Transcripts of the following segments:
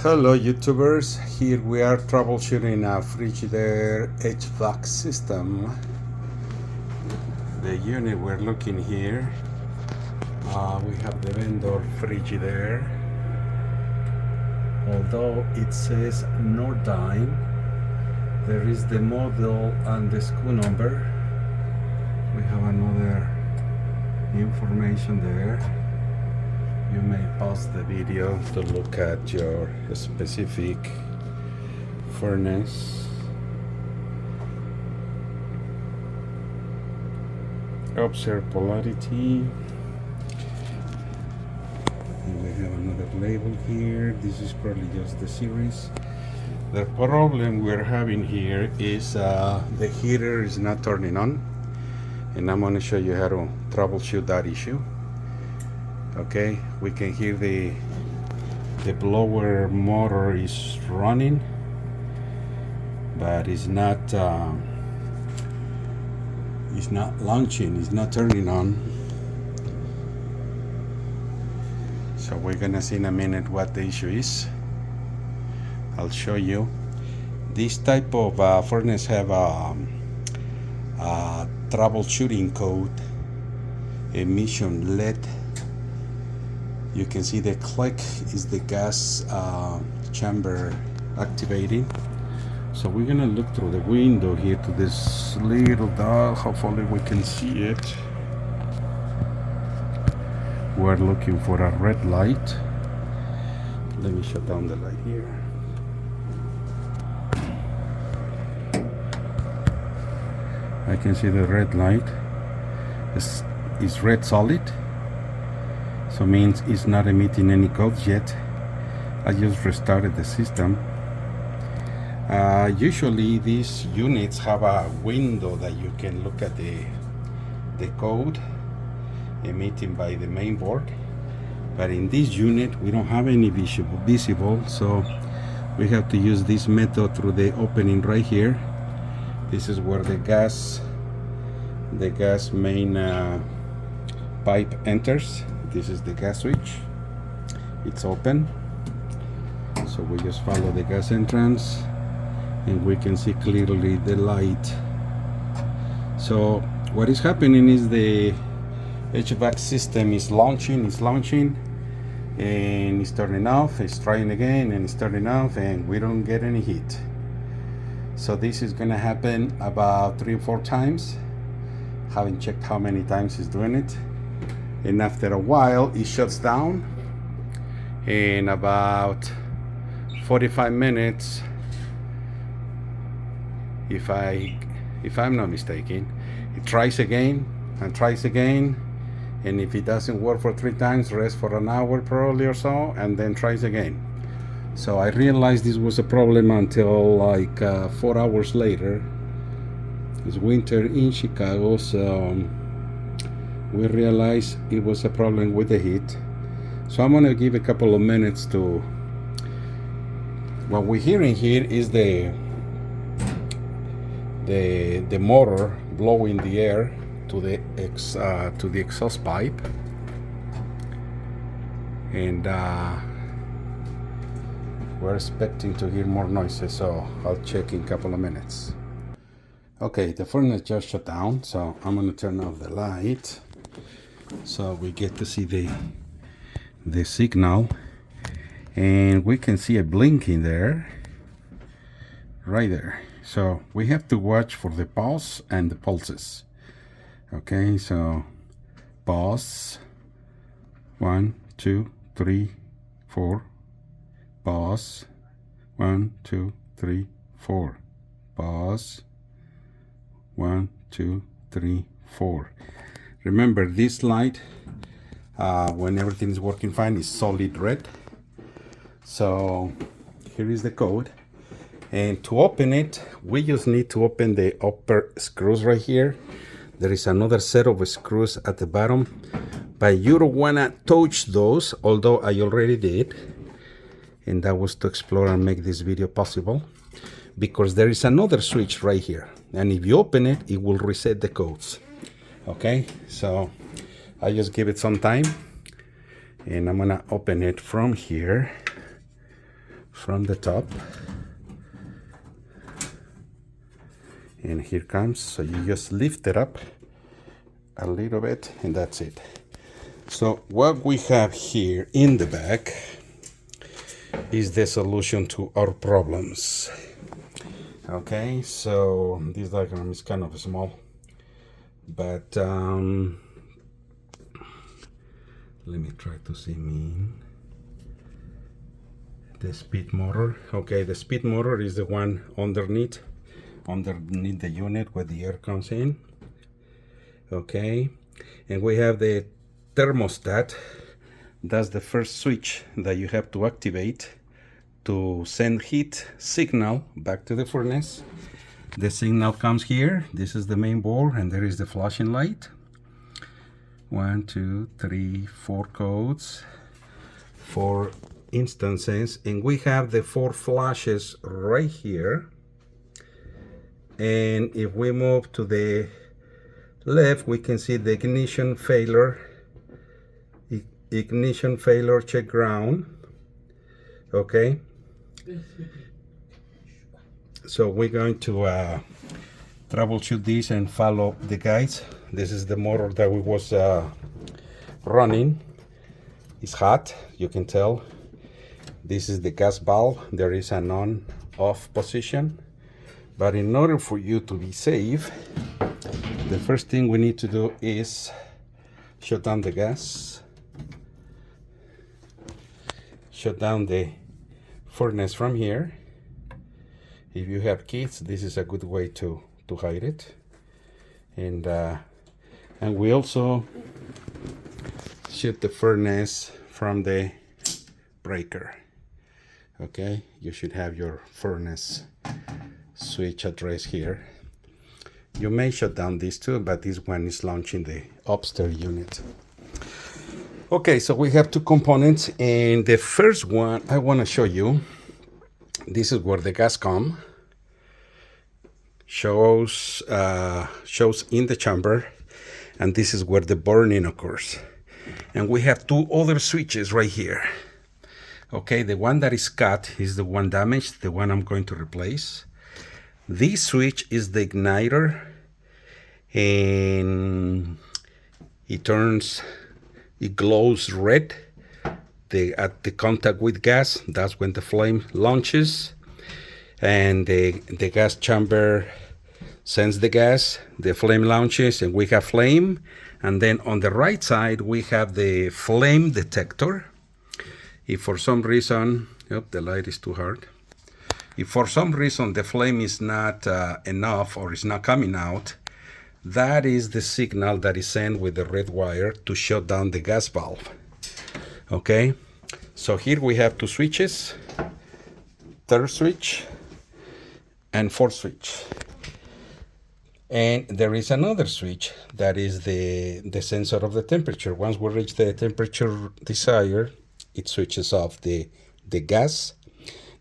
Hello YouTubers, here we are troubleshooting a Frigidaire HVAC system. The unit we're looking here, we have the vendor Frigidaire. Although it says Nordyne, there is the model and the SKU number. We have another information there. You may pause the video to look at your specific furnace. Observe polarity. And we have another label here. This is probably just the series. The problem we're having here is the heater is not turning on, and I'm going to show you how to troubleshoot that issue. Okay, we can hear the blower motor is running, but it's not launching, it's not turning on. So we're gonna see in a minute what the issue is. I'll show you. This type of furnace have a troubleshooting code, emission LED. You can see the click is the gas chamber activating. So we're gonna look through the window here to this little dot. Hopefully we can see it. We're looking for a red light. Let me shut down the light here. I can see the red light is red solid. So means it's not emitting any codes yet. I just restarted the system. Usually these units have a window that you can look at the code emitting by the main board, but in this unit we don't have any visible, so we have to use this method through the opening right here. This is where the gas main pipe enters. This is the gas switch. It's open, so we just follow the gas entrance and we can see clearly the light. So what is happening is the HVAC system is launching, and it's turning off, it's trying again, and it's turning off, and we don't get any heat. So this is gonna happen about 3 or 4 times. Haven't checked how many times it's doing it. And after a while it shuts down. In about 45 minutes, if I'm not mistaken, it tries again and tries again, and if it doesn't work for 3 times, rest for an hour probably or so, and then tries again. So I realized this was a problem until like 4 hours later. It's winter in Chicago, so we realized it was a problem with the heat. So I'm gonna give a couple of minutes to. What we're hearing here is the motor blowing the air to the exhaust pipe, and we're expecting to hear more noises. So I'll check in a couple of minutes. Okay, the furnace just shut down, so I'm gonna turn off the light so we get to see the signal, and we can see a blinking there, right there. So we have to watch for the pulse and the pulses. Okay, so pulse 1 2 3 4, pulse 1 2 3 4, pulse 1 2 3 4. Remember, this light, when everything is working fine, is solid red. So here is the code, and to open it, we just need to open the upper screws right here. There is another set of screws at the bottom, but you don't wanna touch those, although I already did, and that was to explore and make this video possible, because there is another switch right here, and if you open it, it will reset the codes. Okay, so I just give it some time, and I'm gonna open it from here. from the top. And here comes, so you just lift it up a little bit and that's it. So what we have here in the back is the solution to our problems. Okay, so this diagram is kind of small, but let me try to zoom in. The speed motor. Okay, the speed motor is the one underneath the unit where the air comes in. Okay, and we have the thermostat. That's the first switch that you have to activate to send heat signal back to the furnace. The signal comes here. This is the main board, and there is the flashing light. 1, 2, 3, 4 codes, 4 instances, and we have the 4 flashes right here. And if we move to the left, we can see the ignition failure check ground. Okay, so we're going to troubleshoot this and follow the guides. This is the motor that we was running. It's hot, you can tell. This is the gas valve. There is an on-off position. But in order for you to be safe, the first thing we need to do is shut down the gas, shut down the furnace from here. If you have kids, this is a good way to hide it. And we also shut the furnace from the breaker. Okay, you should have your furnace switch address here. You may shut down these two, but this one is launching the upstairs unit. Okay, so we have 2 components, and the first one I want to show you, this is where the gas comes. Shows in the chamber, and this is where the burning occurs. And we have 2 other switches right here. Okay, the one that is cut is the one damaged, the one I'm going to replace. This switch is the igniter, and it glows red at the contact with gas. That's when the flame launches, and the gas chamber sends the gas, the flame launches, and we have flame. And then on the right side we have the flame detector. If for some reason, the light is too hard. If for some reason the flame is not enough or is not coming out, that is the signal that is sent with the red wire to shut down the gas valve. Okay, so here we have 2 switches, 3rd switch and 4th switch. And there is another switch that is the sensor of the temperature. Once we reach the temperature desired, it switches off the gas.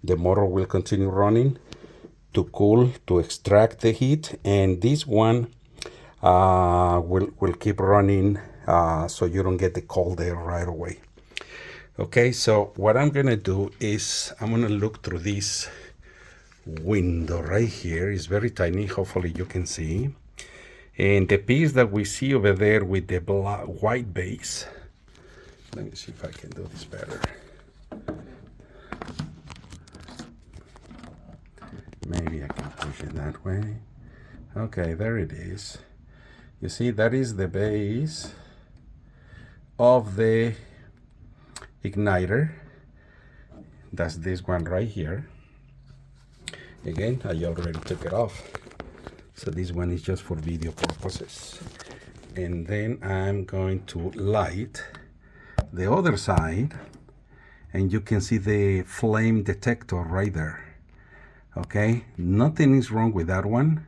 The motor will continue running to cool, to extract the heat, and this one will keep running so you don't get the cold air right away. Okay, so what I'm gonna do is I'm gonna look through this window right here. It's very tiny, hopefully you can see. And the piece that we see over there with the white base, let me see if I can do this better. Maybe I can push it that way. Okay, there it is. You see, that is the base of the igniter. That's this one right here. Again, I already took it off, so this one is just for video purposes. And then I'm going to light the other side, and you can see the flame detector right there. Okay, nothing is wrong with that one.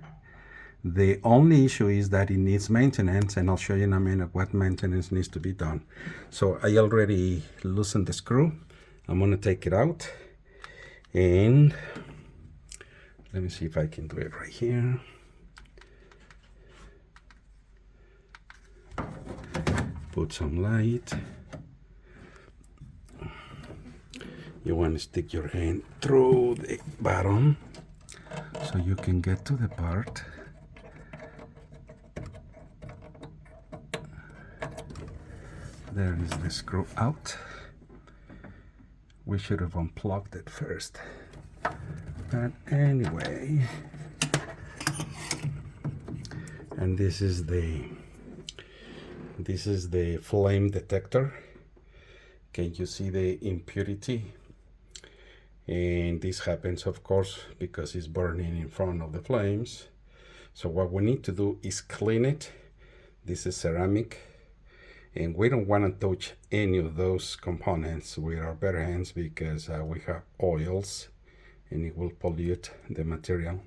The only issue is that it needs maintenance, and I'll show you in a minute what maintenance needs to be done. So I already loosened the screw. I'm going to take it out, and let me see if I can do it right here. Put some light. You want to stick your hand through the bottom so you can get to the part. There is the screw out. We should have unplugged it first. But anyway, and this is the flame detector. Can you see the impurity? And this happens, of course, because it's burning in front of the flames. So what we need to do is clean it. This is ceramic, and we don't want to touch any of those components with our bare hands because we have oils and it will pollute the material.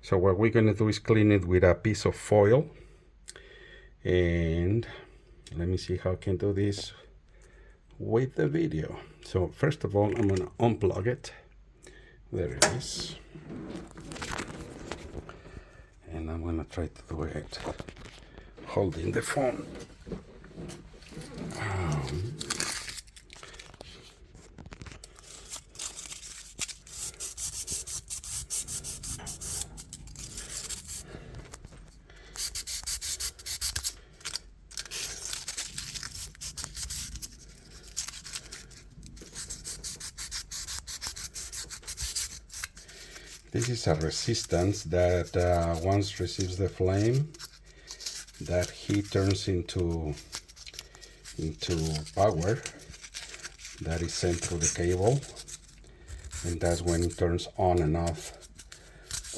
So what we're going to do is clean it with a piece of foil. And let me see how I can do this with the video. So first of all, I'm going to unplug it. There it is. And I'm going to try to do it holding the phone. This is a resistance that once receives the flame, that heat turns into power that is sent through the cable, and that's when it turns on and off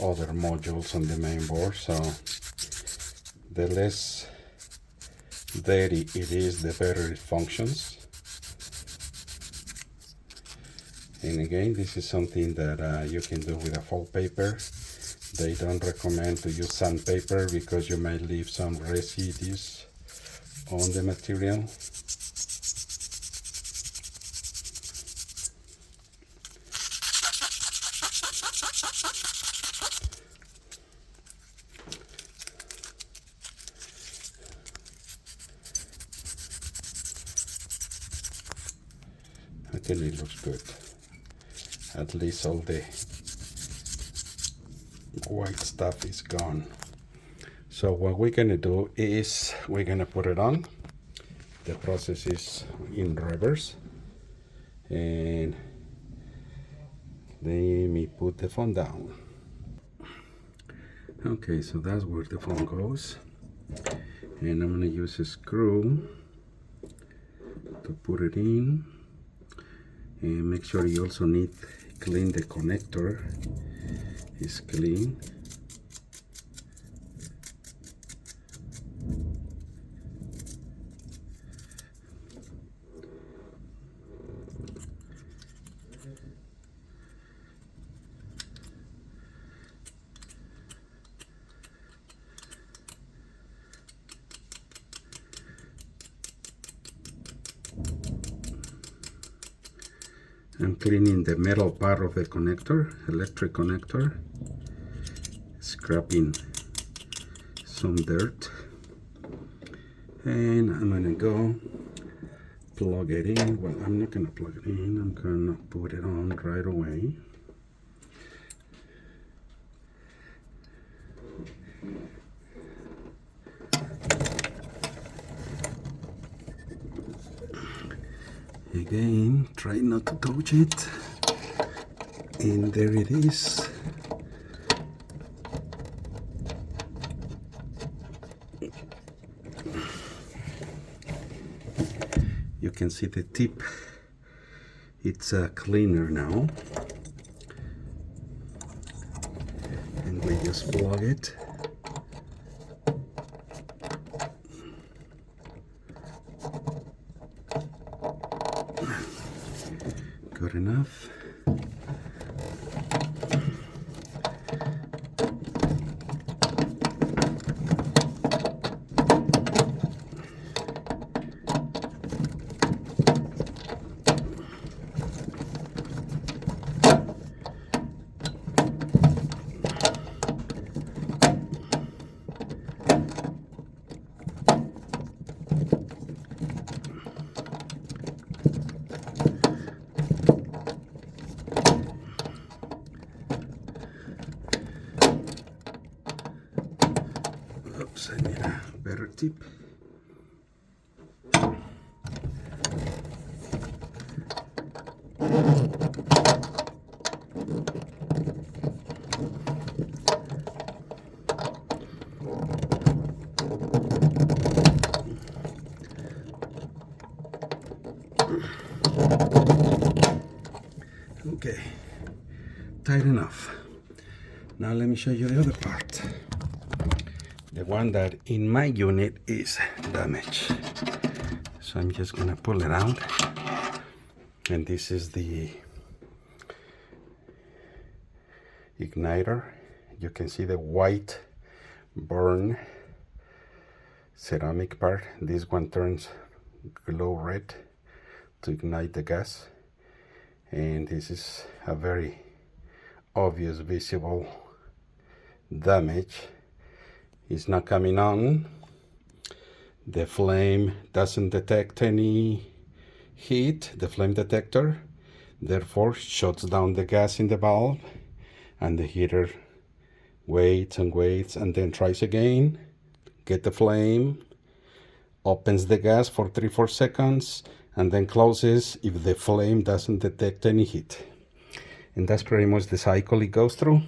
other modules on the main board. So the less dirty it is, the better it functions. And again, this is something that you can do with a felt paper. They don't recommend to use sandpaper because you might leave some residues on the material. I think it looks good. At least all the white stuff is gone. So what we're going to do is we're going to put it on. The process is in reverse. And let me put the phone down. Okay, so that's where the phone goes. And I'm going to use a screw to put it in. And make sure you also need clean the connector. Is clean. I'm cleaning the metal part of the connector, electric connector, scraping some dirt, and I'm gonna go plug it in. Well, I'm not gonna plug it in, I'm gonna put it on right away. Again, try not to touch it, and there it is. You can see the tip, it's cleaner now, and we just plug it. Good enough. tip. Okay, tight enough. Now let me show you the other part. The one that in my unit is damaged. So I'm just gonna pull it out. And this is the igniter. You can see the white burn ceramic part. This one turns glow red to ignite the gas. And this is a very obvious visible damage. It's not coming on. The flame doesn't detect any heat, the flame detector, therefore shuts down the gas in the valve, and the heater waits and waits and then tries again, get the flame, opens the gas for 3-4 seconds, and then closes if the flame doesn't detect any heat. And that's pretty much the cycle it goes through.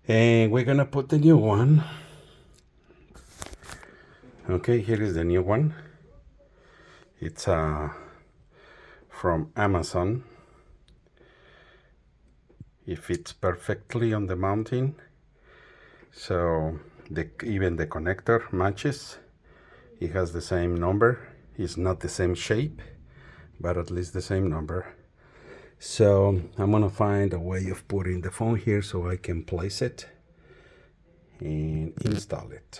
And we're gonna put the new one. Okay, here is the new one. It's from Amazon. It fits perfectly on the mounting. So even the connector matches. It has the same number. It's not the same shape, but at least the same number. So I'm gonna find a way of putting the phone here so I can place it and install it.